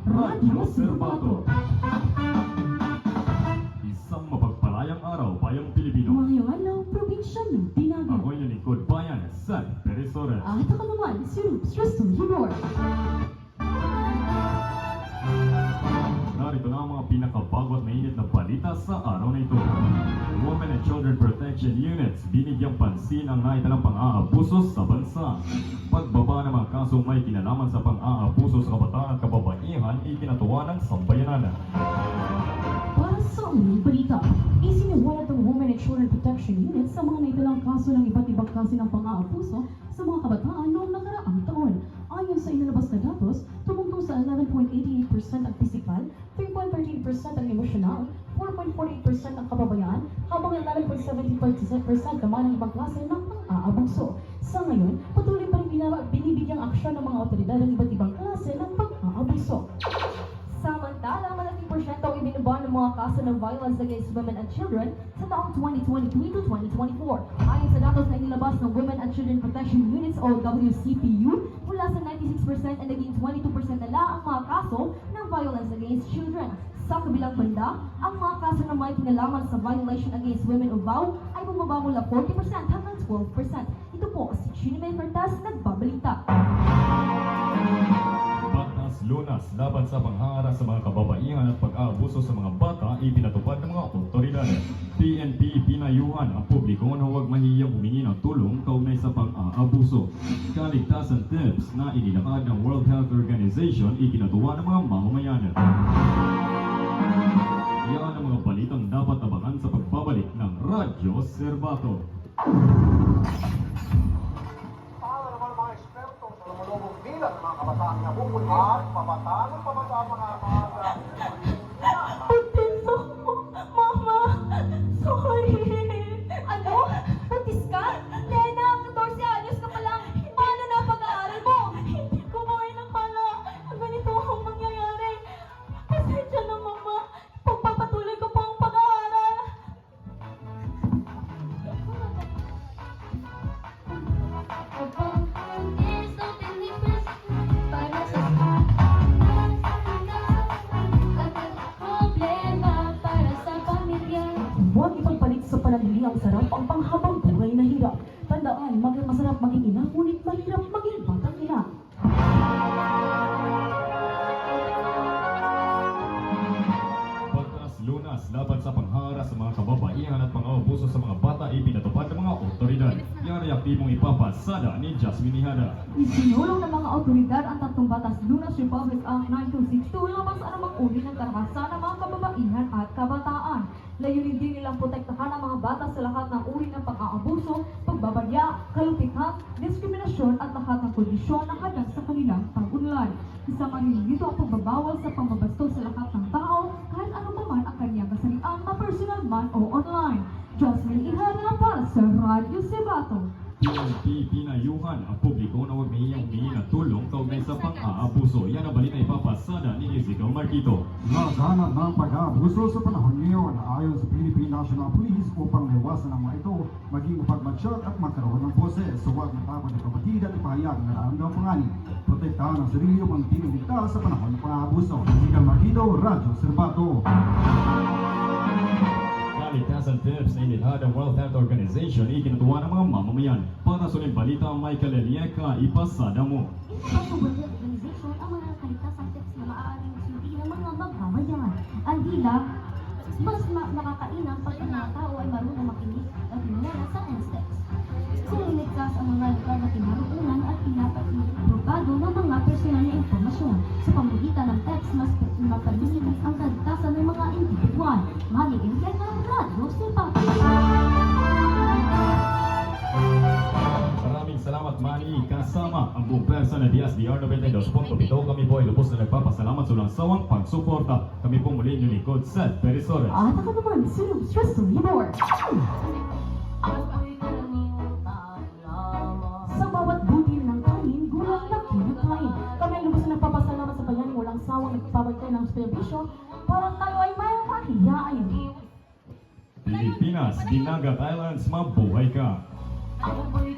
Radyo Serbato. Isang mapagpalayang araw, bayang Pilipino. Ngayong araw, probinsya ng Dinagat. Ako yung lingkod bayan, San Perisores. At ako naman, si Rups Rasul Hibor. Narito na ang mga pinakabago at mainit na balita sa araw na ito. Women and Children Protection Units binigyang pansin ang naitalang pang-aabuso sa bansa. Pagbaba ng mga kasong may kinalaman sa pang-aabuso sa kabataan at kababaihan ikinatuwa ng sambayanan. Para sa unang balita, isiniwalat ng Women and Children Protection Unit sa mga naitalang kaso ng iba't ibang klase ng pang-aabuso sa mga kabataan noong nakaraang taon. Ayon sa inilabas na datos, tumungtong sa 11.88% ang physical, 3.13% ang emosyonal, 4.48% ang kababayan, habang 11.75% naman ang ibang klase ng pang-aabuso. Sa ngayon, patuloy pa rin binibigyang aksyon ng mga otoridad ng iba't ibang klase ng pang-aabuso. Samantala, malaking porsyento ang ibinubuan ng mga kaso ng violence against women and children sa taong 2023 to 2024. Ayon sa datos na inilabas ng Women and Children Protection Units o WCPU, mula sa 96% ay naging 22% na lang ang mga kaso ng violence against children. Sa kabilang banda, ang mga kaso na may kinalaman sa violation against women o VAW ay bumaba mula 40% hanggang 12%. Ito po si Chinimay Cortez nagbabalita. Lunas laban sa panghara sa mga kababaihan at pag-aabuso sa mga bata ipinatupad ng mga otoridad. PNP pinayuhan ang publiko na huwag mahiyang humingi ng tulong kaugnay sa pang-aabuso. Kaligtasan tips na inilakad ng World Health Organization ikinatuwa ng mga mamamayan. Yan ang mga balitang dapat abangan sa pagbabalik ng Radyo Serbato. Lumulubog bilang mga kabataan na bukod at pabataan ng pabataan mga Pagtinto ko, Mama! Sorry! Ano? Buntis ka? Lena, 14 anyos ka pa lang. Paano na pag-aaral mo? Hindi ko mo inakala na ganito ang mangyayari. Pasensya na, Mama. Pagpapatuloy ko pa ang pag-aaral. Huwag ipagpalit sa panatili ang sarap ang panghabang buhay na hirap. Tandaan, masarap maging ina, ngunit mahirap maging batang ina. Pagkas Lunas laban sa panghara sa mga kababaihan at pang-aabuso sa mga bata ipinatupad ng mga otoridad. Yan ay aktibong ipapasada ni Jasmine Ihada. Isinulong ng mga otoridad ang tatlong batas Lunas Republic Act 9262 laban sa anumang uri ng karanasan ng mga kababaihan at kabataan. Layunin din nilang protektahan ang mga bata sa lahat ng uri ng pang-aabuso, pagbabarya, kalupitan, diskriminasyon at lahat ng kondisyon na hadang sa kanilang pag-unlad. Isama rin dito ang pagbabawal sa pambabastos sa lahat ng tao kahit ano pa man ang kanyang kasarian, ma-personal man o online. Jasmine Ihara para sa Radyo Serbato. PNP pinayuhan ang publiko na huwag mahiyang humingi ng tulong kaugnay sa pang-aabuso. Yan ang balita ipapasada ni Ezekiel Marquito. Naghanap ng pag-aabuso sa panahon ngayon ayon sa Philippine National Police upang iwasan ang mga ito maging mapagmatsyag at magkaroon ng poses. So huwag matapad ng kapatid at ipahayag na nararamdaman panganin. Protektahan ang sarili upang tinigligtas sa panahon ng pang-aabuso. Ezekiel Marquito, Radyo Serbato. Kaligtasan tips na inilahad ng World Health Organization ikinatuwa ng mga mamamayan. Para sa uling balita, Michael Elieka, ipasada mo. Ito ang World Health Organization ang mga kaligtasan tips na maaaring sundin ng mga mamamayan. Ang dila, mas nakakainam pag ang mga tao ay marunong makinig at maniwala sa NSTEX. Kung iligtas ang mga lugar na kinaroonan at pinapagpropado ng mga personal na impormasyon. Sa pamamagitan ng text, mas mapalimit ang kaligtasan ng mga individual. Mali-inggan ng Radyo Serbato. Maraming salamat, Manny. Kasama ang buong pwersa na DSDR 92.7. Kami po ay lubos na nagpapasalamat sa walang sawang pagsuporta. Kami po muli yung lingkod, Seth Perisores. At ako naman, si Rups Rasul Hibor. Sa bawat butil ng kanin, gulang na kinakain. Kami ang lubos na nagpapasalamat sa bayan walang sawang nagpapabagay ng serbisyo para tayo ay may mahihain. Pilipinas, Dinagat Islands, mabuhay ka! Ako po'y